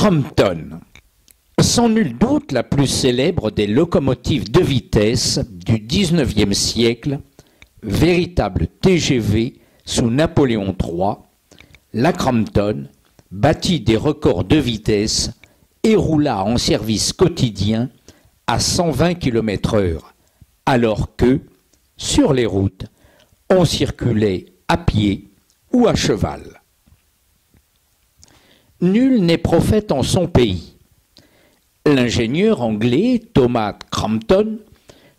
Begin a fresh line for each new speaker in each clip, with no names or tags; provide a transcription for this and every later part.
Crompton, sans nul doute la plus célèbre des locomotives de vitesse du XIXe siècle, véritable TGV sous Napoléon III, la Crompton battit des records de vitesse et roula en service quotidien à 120 km/h, alors que, sur les routes, on circulait à pied ou à cheval. Nul n'est prophète en son pays. L'ingénieur anglais Thomas Crompton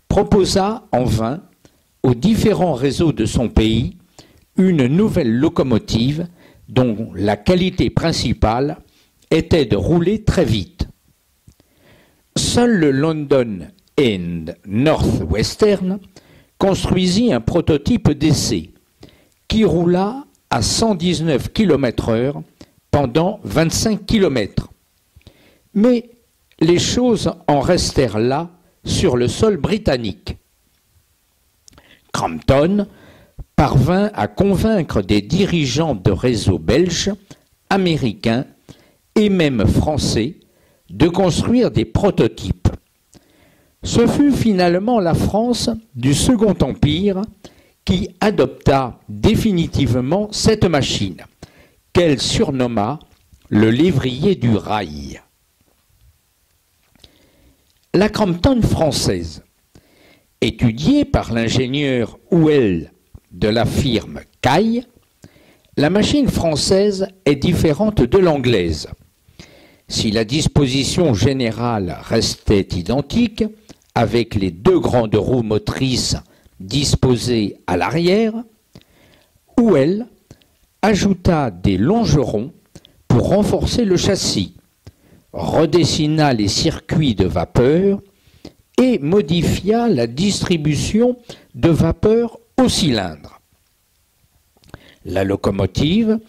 proposa en vain aux différents réseaux de son pays une nouvelle locomotive dont la qualité principale était de rouler très vite. Seul le London and North Western construisit un prototype d'essai qui roula à 119 km/h pendant 25 km. Mais les choses en restèrent là sur le sol britannique. Crompton parvint à convaincre des dirigeants de réseaux belges, américains et même français de construire des prototypes. Ce fut finalement la France du Second Empire qui adopta définitivement cette machine, qu'elle surnomma le lévrier du rail. La Crompton française, étudiée par l'ingénieur Houel de la firme Caille, la machine française est différente de l'anglaise. Si la disposition générale restait identique, avec les deux grandes roues motrices disposées à l'arrière, Houel ajouta des longerons pour renforcer le châssis, redessina les circuits de vapeur et modifia la distribution de vapeur au cylindre. La locomotive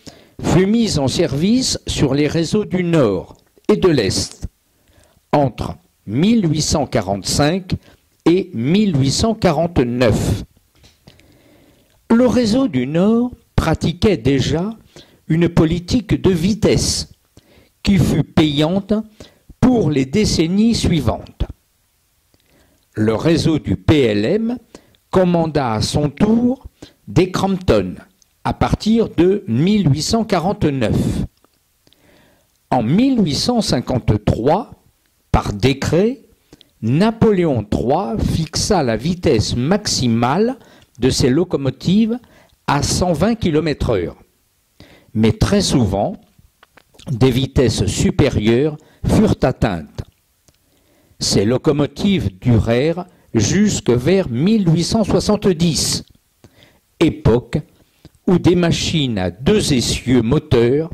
fut mise en service sur les réseaux du Nord et de l'Est entre 1845 et 1849. Le réseau du Nord pratiquait déjà une politique de vitesse qui fut payante pour les décennies suivantes. Le réseau du PLM commanda à son tour des Crompton à partir de 1849. En 1853, par décret, Napoléon III fixa la vitesse maximale de ces locomotives à 120 km/h. Mais très souvent, des vitesses supérieures furent atteintes. Ces locomotives durèrent jusque vers 1870, époque où des machines à deux essieux moteurs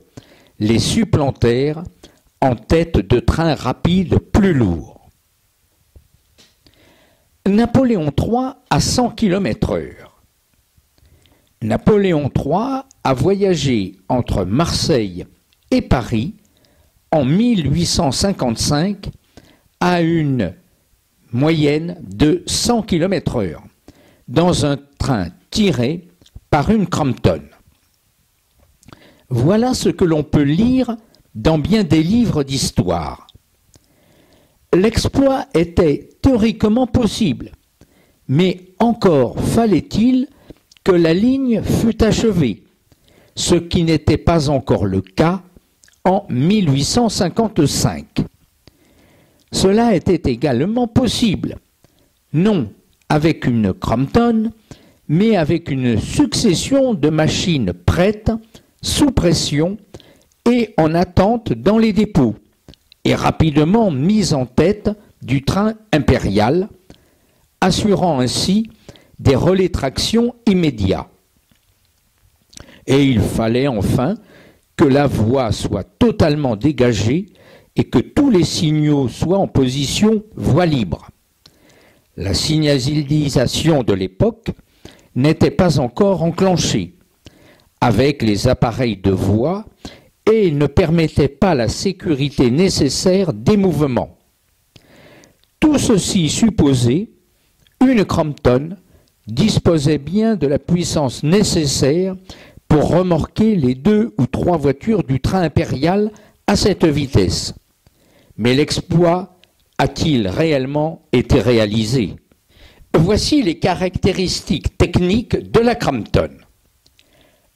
les supplantèrent en tête de trains rapides plus lourds. Napoléon III à 100 km/h. Napoléon III a voyagé entre Marseille et Paris en 1855 à une moyenne de 100 km/h dans un train tiré par une Crompton. Voilà ce que l'on peut lire dans bien des livres d'histoire. L'exploit était théoriquement possible, mais encore fallait-il que la ligne fût achevée, ce qui n'était pas encore le cas en 1855. Cela était également possible, non avec une Crompton, mais avec une succession de machines prêtes, sous pression et en attente dans les dépôts, et rapidement mises en tête du train impérial, assurant ainsi des relais traction immédiats. Et il fallait enfin que la voie soit totalement dégagée et que tous les signaux soient en position voie libre. La signalisation de l'époque n'était pas encore enclenchée avec les appareils de voie et ne permettait pas la sécurité nécessaire des mouvements. Tout ceci supposé, une Crampton disposait bien de la puissance nécessaire pour remorquer les 2 ou 3 voitures du train impérial à cette vitesse. Mais l'exploit a-t-il réellement été réalisé? Voici les caractéristiques techniques de la Crampton.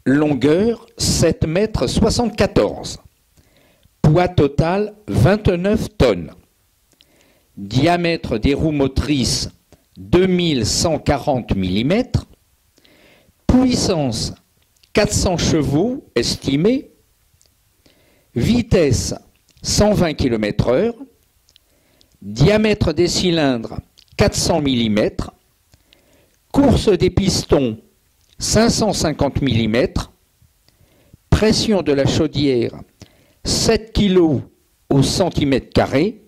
Longueur 7,74 m. Poids total 29 tonnes. Diamètre des roues motrices 2140 mm. Puissance 400 chevaux estimée. Vitesse 120 km/h. Diamètre des cylindres 400 mm. Course des pistons 550 mm. Pression de la chaudière 7 kg au centimètre carré.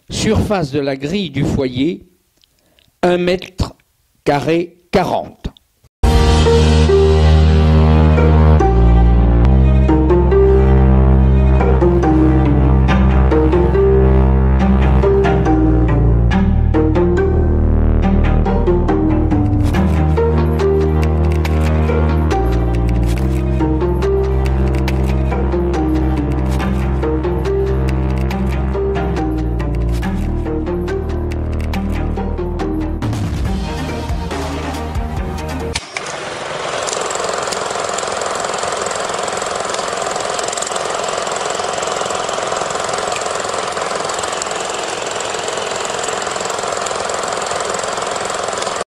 Surface de la grille du foyer 1 mètre carré 40.